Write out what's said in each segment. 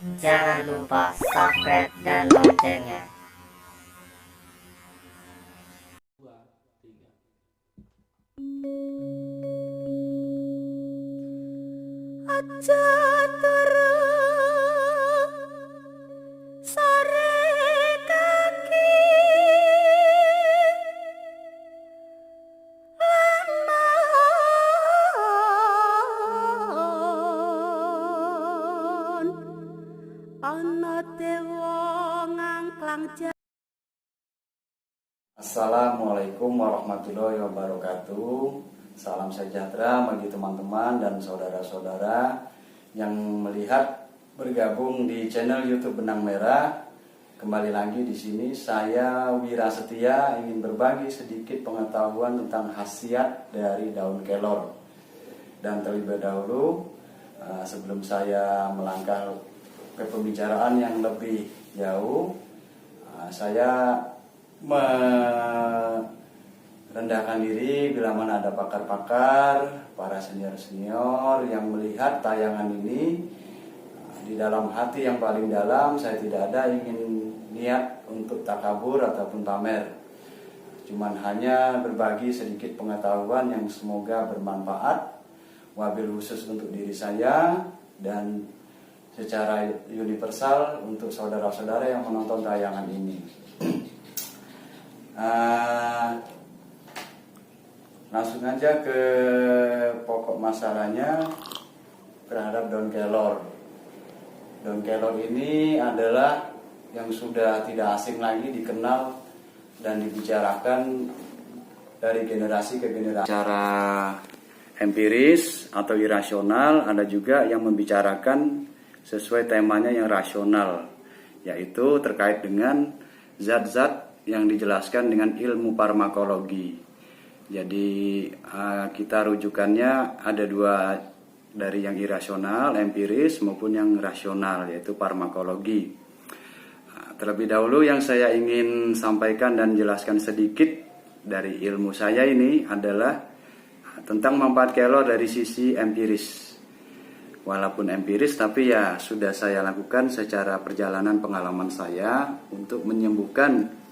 Jangan lupa subscribe dan loncengnya. Aja terus sore kaki lamon ana dewa ngangklang. Assalamualaikum warahmatullahi wabarakatuh. Salam sejahtera bagi teman-teman dan saudara-saudara yang melihat bergabung di channel YouTube Benang Merah. Kembali lagi di sini saya Wira Setia ingin berbagi sedikit pengetahuan tentang khasiat dari daun kelor. Dan terlebih dahulu sebelum saya melangkah ke pembicaraan yang lebih jauh, saya merendahkan diri bila mana ada pakar-pakar, para senior-senior yang melihat tayangan ini. Di dalam hati yang paling dalam saya tidak ada ingin niat untuk takabur ataupun pamer. Cuman hanya berbagi sedikit pengetahuan yang semoga bermanfaat, wabil khusus untuk diri saya dan secara universal untuk saudara-saudara yang menonton tayangan ini. Langsung aja ke pokok masalahnya terhadap daun kelor. Daun kelor ini adalah yang sudah tidak asing lagi dikenal dan dibicarakan dari generasi ke generasi. Secara empiris atau irasional, ada juga yang membicarakan sesuai temanya yang rasional, yaitu terkait dengan zat-zat yang dijelaskan dengan ilmu farmakologi. Jadi kita rujukannya ada dua, dari yang irasional, empiris maupun yang rasional, yaitu farmakologi. Terlebih dahulu yang saya ingin sampaikan dan jelaskan sedikit dari ilmu saya ini adalah tentang manfaat kelor dari sisi empiris. Walaupun empiris, tapi ya sudah saya lakukan secara perjalanan pengalaman saya untuk menyembuhkan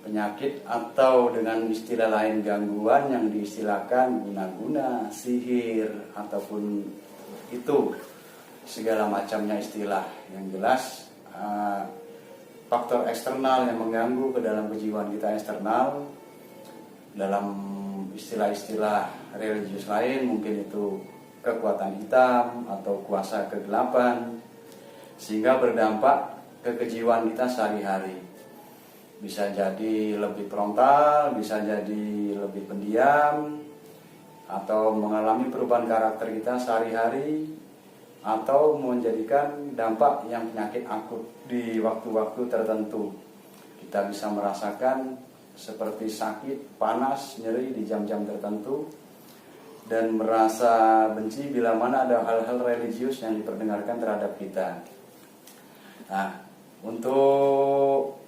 penyakit atau dengan istilah lain gangguan yang diistilahkan guna-guna, sihir, ataupun itu segala macamnya istilah. Yang jelas faktor eksternal yang mengganggu ke dalam kejiwaan kita eksternal, dalam istilah-istilah religius lain mungkin itu kekuatan hitam atau kuasa kegelapan, sehingga berdampak ke kejiwaan kita sehari-hari. Bisa jadi lebih frontal, bisa jadi lebih pendiam, atau mengalami perubahan karakter kita sehari-hari, atau menjadikan dampak yang penyakit akut di waktu-waktu tertentu. Kita bisa merasakan seperti sakit, panas, nyeri di jam-jam tertentu, dan merasa benci bila mana ada hal-hal religius yang diperdengarkan terhadap kita. Nah, untuk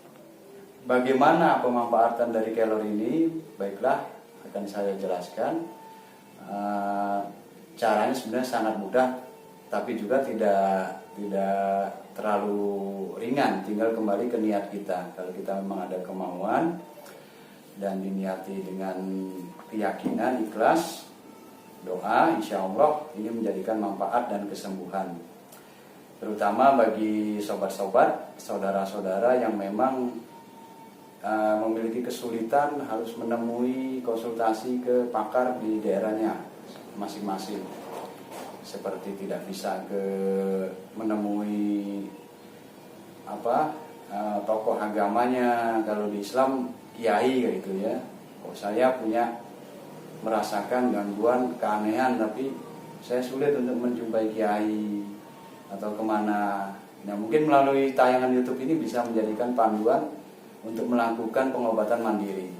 bagaimana pemanfaatan dari kelor ini, baiklah akan saya jelaskan. Caranya sebenarnya sangat mudah, tapi juga tidak terlalu ringan. Tinggal kembali ke niat kita. Kalau kita memang ada kemauan dan diniati dengan keyakinan, ikhlas, doa, insya Allah ini menjadikan manfaat dan kesembuhan. Terutama bagi sobat-sobat, saudara-saudara yang memang memiliki kesulitan harus menemui konsultasi ke pakar di daerahnya masing-masing. Seperti tidak bisa menemui tokoh agamanya. Kalau di Islam kiai gitu ya. Oh, saya merasakan gangguan keanehan, tapi saya sulit untuk menjumpai kiai atau kemana. Nah, mungkin melalui tayangan YouTube ini bisa menjadikan panduan untuk melakukan pengobatan mandiri.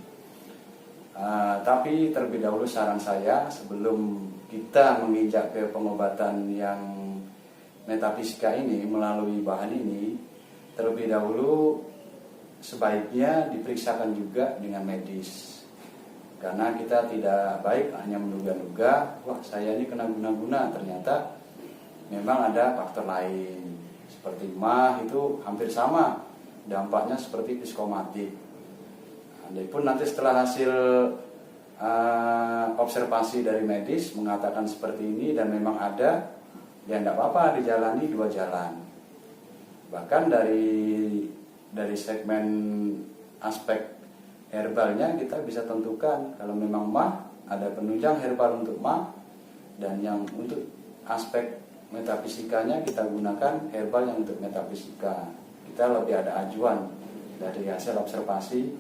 Tapi terlebih dahulu saran saya, sebelum kita menginjak ke pengobatan yang metafisika ini melalui bahan ini, terlebih dahulu sebaiknya diperiksakan juga dengan medis. Karena kita tidak baik hanya menduga-duga, wah saya ini kena guna-guna, ternyata memang ada faktor lain seperti mah itu hampir sama dampaknya seperti psikomatik. Andai pun nanti setelah hasil observasi dari medis mengatakan seperti ini dan memang ada, ya tidak apa-apa dijalani 2 jalan. Bahkan dari segmen aspek herbalnya kita bisa tentukan kalau memang mah ada penunjang herbal untuk mah, dan yang untuk aspek metafisikanya kita gunakan herbal yang untuk metafisika. Kita lebih ada ajuan dari hasil observasi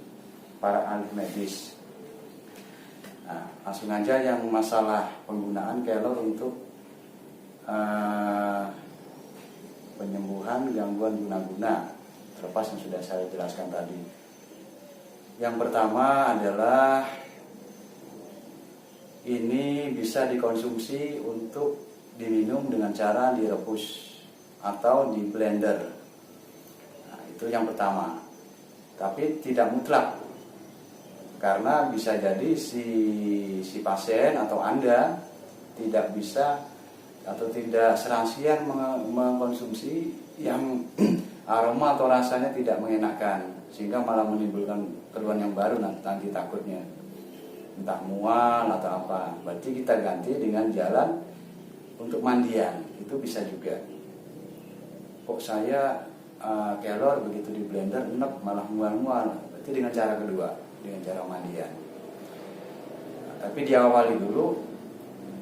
para ahli medis. Nah, langsung aja yang masalah penggunaan kelor untuk penyembuhan gangguan guna-guna, terlepas yang sudah saya jelaskan tadi. Yang pertama adalah ini bisa dikonsumsi untuk diminum dengan cara direbus atau di blender. Nah, itu yang pertama. Tapi tidak mutlak, karena bisa jadi si pasien atau Anda tidak bisa atau tidak serasian mengkonsumsi yang aroma atau rasanya tidak mengenakan, sehingga malah menimbulkan keluhan yang baru nanti takutnya, entah mual atau apa. Berarti kita ganti dengan jalan untuk mandian, itu bisa juga. Kok saya kelor begitu di blender enak malah mual-mual, berarti dengan cara kedua, dengan cara mandian. Nah, tapi diawali dulu.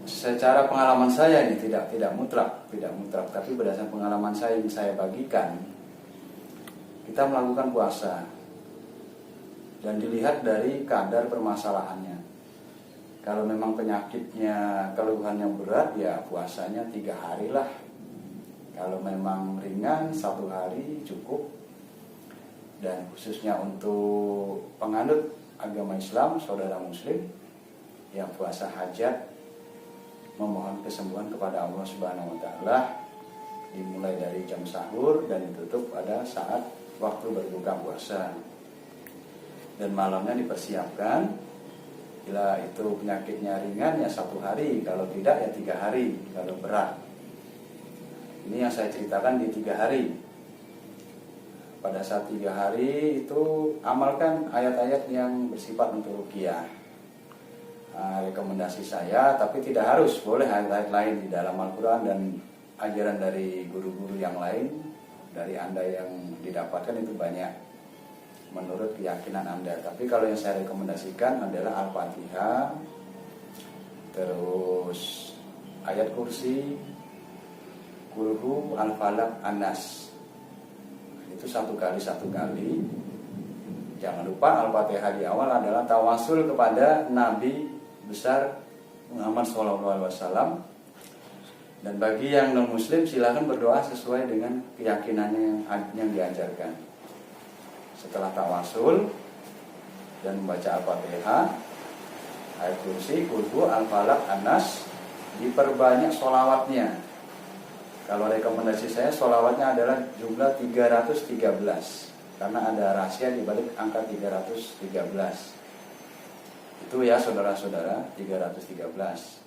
Secara pengalaman saya ini tidak mutlak, tapi berdasarkan pengalaman saya yang saya bagikan, kita melakukan puasa dan dilihat dari kadar permasalahannya. Kalau memang penyakitnya keluhan yang berat, ya puasanya 3 hari lah. Kalau memang ringan 1 hari cukup. Dan khususnya untuk penganut agama Islam, saudara muslim, yang puasa hajat, memohon kesembuhan kepada Allah Subhanahu wa taala, dimulai dari jam sahur dan ditutup pada saat waktu berbuka puasa. Dan malamnya dipersiapkan, bila itu penyakitnya ringan ya 1 hari, kalau tidak ya 3 hari kalau berat. Ini yang saya ceritakan di 3 hari. Pada saat 3 hari itu amalkan ayat-ayat yang bersifat untuk ruqyah. Rekomendasi saya, tapi tidak harus, boleh ayat-ayat lain di dalam Al-Quran dan ajaran dari guru-guru yang lain dari Anda yang didapatkan itu banyak menurut keyakinan Anda. Tapi kalau yang saya rekomendasikan adalah Al-Fatihah, terus ayat kursi, Kulhu, Al-Falaq, An-Nas. Itu 1 kali 1 kali. Jangan lupa Al-Fatihah di awal adalah tawasul kepada Nabi besar Muhammad SAW. Dan bagi yang non muslim silakan berdoa sesuai dengan keyakinannya yang diajarkan. Setelah tawasul dan membaca Al-Fatihah, ayat kursi, Kulhu, Al-Falaq, An-Nas, diperbanyak sholawatnya. Kalau rekomendasi saya sholawatnya adalah jumlah 313, karena ada rahasia di balik angka 313. Itu ya saudara-saudara, 313.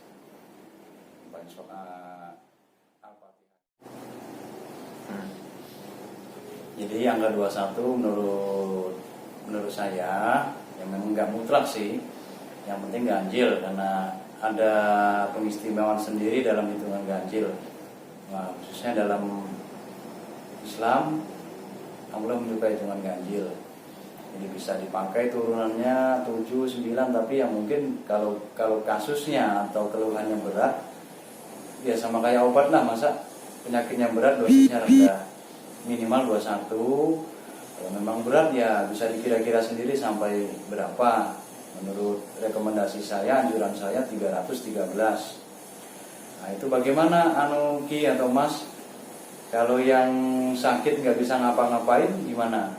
Jadi yang ke-21 menurut saya yang memang nggak mutlak sih, yang penting ganjil, karena ada pengistimewaan sendiri dalam hitungan ganjil. Nah, khususnya dalam Islam Allah menyukai hitungan ganjil. Jadi bisa dipakai turunannya 7, 9, tapi yang mungkin kalau kasusnya atau keluhannya berat, ya sama kayak obat lah, masa penyakitnya berat dosisnya rendah, minimal 21. Kalau memang berat ya bisa dikira-kira sendiri sampai berapa. Menurut rekomendasi saya, anjuran saya 313. Nah itu bagaimana Ki atau Mas, kalau yang sakit nggak bisa ngapa-ngapain gimana?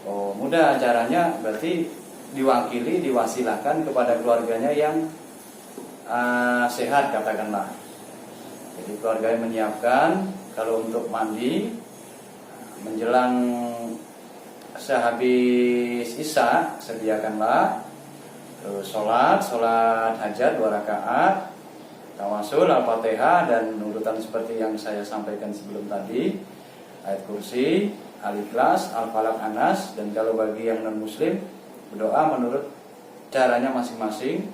Oh mudah caranya, berarti diwasilahkan kepada keluarganya yang sehat katakanlah. Jadi keluarganya menyiapkan, kalau untuk mandi menjelang sehabis Isya sediakanlah sholat hajat 2 rakaat. Tawasul, Al-Fatihah, dan urutan seperti yang saya sampaikan sebelum tadi, ayat kursi, Al-Ikhlas, Al-Falaq, An-Nas. Dan kalau bagi yang non muslim, berdoa menurut caranya masing-masing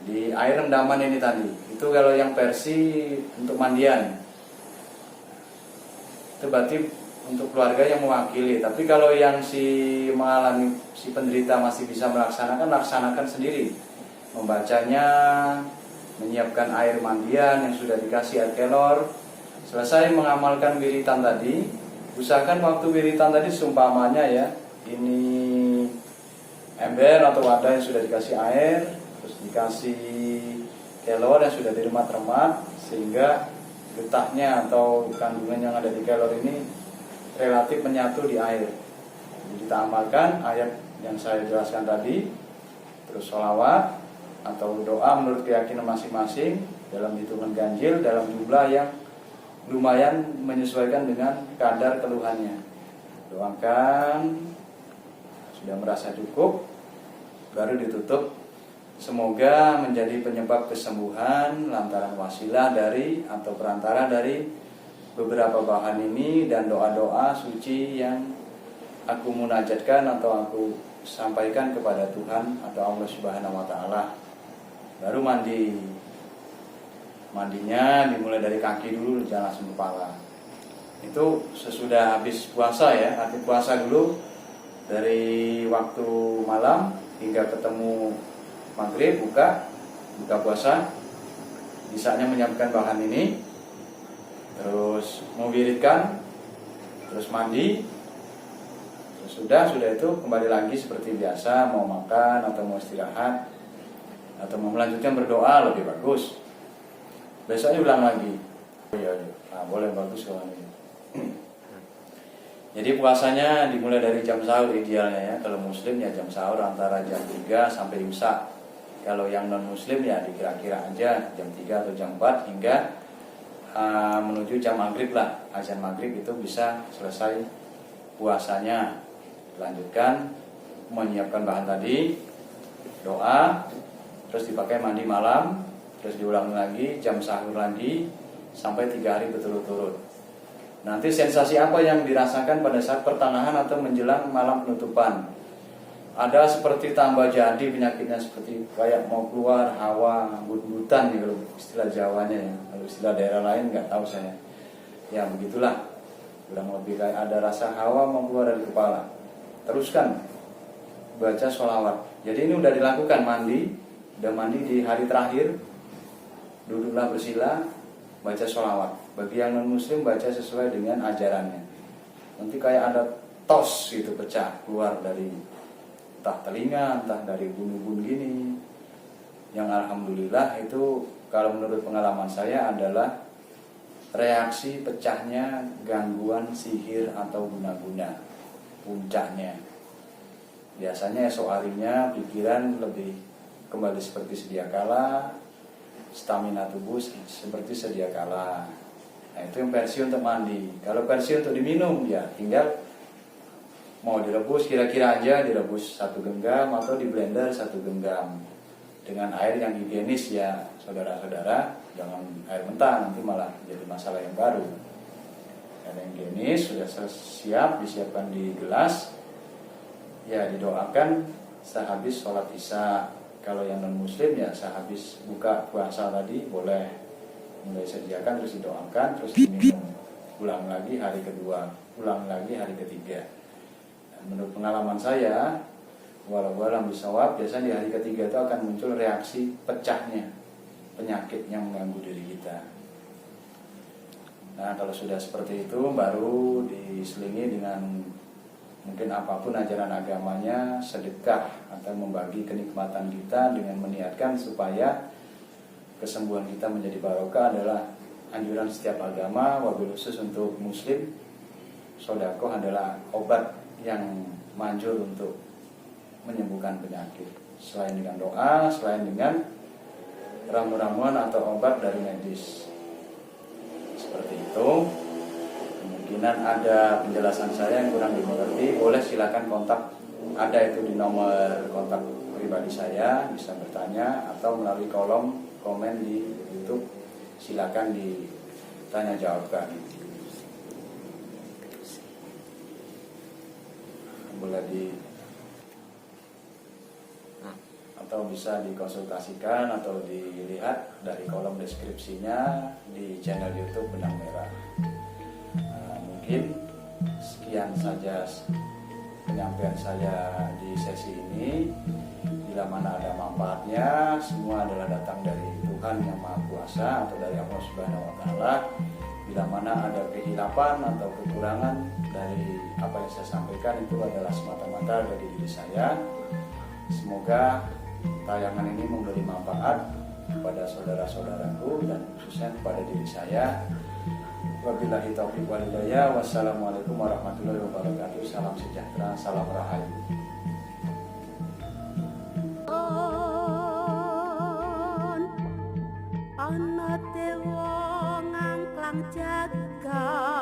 di air rendaman ini tadi. Itu kalau yang versi untuk mandian, itu berarti untuk keluarga yang mewakili. Tapi kalau yang si penderita masih bisa laksanakan sendiri, membacanya, menyiapkan air mandian yang sudah dikasih air kelor. Selesai mengamalkan wiritan tadi, usahakan waktu wiritan tadi seumpamanya ya, ini ember atau wadah yang sudah dikasih air, terus dikasih kelor yang sudah diremat-remat, sehingga getahnya atau kandungan yang ada di kelor ini relatif menyatu di air. Jadi kita amalkan ayat yang saya jelaskan tadi, terus sholawat atau doa menurut keyakinan masing-masing dalam hitungan ganjil, dalam jumlah yang lumayan menyesuaikan dengan kadar keluhannya. Doakan, sudah merasa cukup, baru ditutup. Semoga menjadi penyebab kesembuhan lantaran wasilah dari atau perantara dari beberapa bahan ini dan doa-doa suci yang aku munajatkan atau aku sampaikan kepada Tuhan atau Allah Subhanahu wa taala. Baru mandinya dimulai dari kaki dulu, jangan langsung kepala. Itu sesudah habis puasa ya, arti puasa dulu dari waktu malam hingga ketemu maghrib, buka puasa, bisanya menyiapkan bahan ini, terus mewiridkan, terus mandi, terus sudah itu kembali lagi seperti biasa, mau makan atau mau istirahat atau mau melanjutkan berdoa lebih bagus. Besoknya ulang lagi. Oh iya, boleh, bagus kalau ini. Jadi puasanya dimulai dari jam sahur idealnya ya. Kalau muslim ya jam sahur antara jam 3 sampai imsak. Kalau yang non muslim ya dikira-kira aja jam 3 atau jam 4 hingga menuju jam maghrib lah. Azan maghrib itu bisa selesai puasanya. Lanjutkan menyiapkan bahan tadi, doa, terus dipakai mandi malam, terus diulang lagi jam sahur lagi sampai 3 hari berturut-turut. Nanti sensasi apa yang dirasakan pada saat pertengahan atau menjelang malam penutupan? Ada seperti tambah jadi penyakitnya, seperti kayak mau keluar hawa but-butan nih kalau istilah Jawanya ya. Kalau istilah daerah lain nggak tahu saya. Ya begitulah. Kurang lebih kayak ada rasa hawa mau keluar dari kepala. Teruskan baca sholawat. Jadi ini udah dilakukan udah mandi di hari terakhir, duduklah bersila, baca sholawat. Bagi yang non muslim baca sesuai dengan ajarannya. Nanti kayak ada tos gitu pecah keluar dari entah telinga, entah dari bulu-bulu gini. Yang alhamdulillah itu kalau menurut pengalaman saya adalah reaksi pecahnya gangguan sihir atau guna-guna puncaknya. Biasanya esok harinya pikiran lebih kembali seperti sedia kala, stamina tubuh seperti sedia kala. Nah itu yang versi untuk mandi. Kalau versi untuk diminum ya tinggal mau direbus, kira-kira aja direbus 1 genggam atau di blender 1 genggam dengan air yang higienis ya saudara-saudara. Jangan air mentah, nanti malah jadi masalah yang baru. Air yang higienis sudah siap, disiapkan di gelas. Ya didoakan sehabis sholat isya. Kalau yang non muslim ya sehabis buka puasa tadi boleh mulai sediakan, terus didoakan, terus diminum. Ulang lagi hari kedua, ulang lagi hari ketiga. Dan menurut pengalaman saya, walau alam bisawab, biasanya di hari ketiga itu akan muncul reaksi pecahnya penyakit yang mengganggu diri kita. Nah kalau sudah seperti itu baru diselingi dengan mungkin apapun ajaran agamanya, sedekah atau membagi kenikmatan kita dengan meniatkan supaya kesembuhan kita menjadi barokah adalah anjuran setiap agama. Wabil khusus untuk muslim, sedekah adalah obat yang manjur untuk menyembuhkan penyakit. Selain dengan doa, selain dengan ramu-ramuan atau obat dari medis. Seperti itu. Kemungkinan ada penjelasan saya yang kurang dimengerti, boleh silakan kontak, ada itu di nomor kontak pribadi saya, bisa bertanya atau melalui kolom komen di YouTube, silakan ditanya jawabkan. Boleh atau bisa dikonsultasikan atau dilihat dari kolom deskripsinya di channel YouTube Benang Merah. Mungkin sekian saja penyampaian saya di sesi ini. Bila mana ada manfaatnya, semua adalah datang dari Tuhan Yang Maha Kuasa atau dari Allah Subhanahu wa Ta'ala. Bila mana ada kehilapan atau kekurangan dari apa yang saya sampaikan, itu adalah semata-mata dari diri saya. Semoga tayangan ini memberi manfaat kepada saudara-saudaraku dan khususnya kepada diri saya. Wabillahi taufiq wal hidayah. Wassalamualaikum warahmatullahi wabarakatuh. Salam sejahtera, salam rahayu. Ana te wong angklang jagat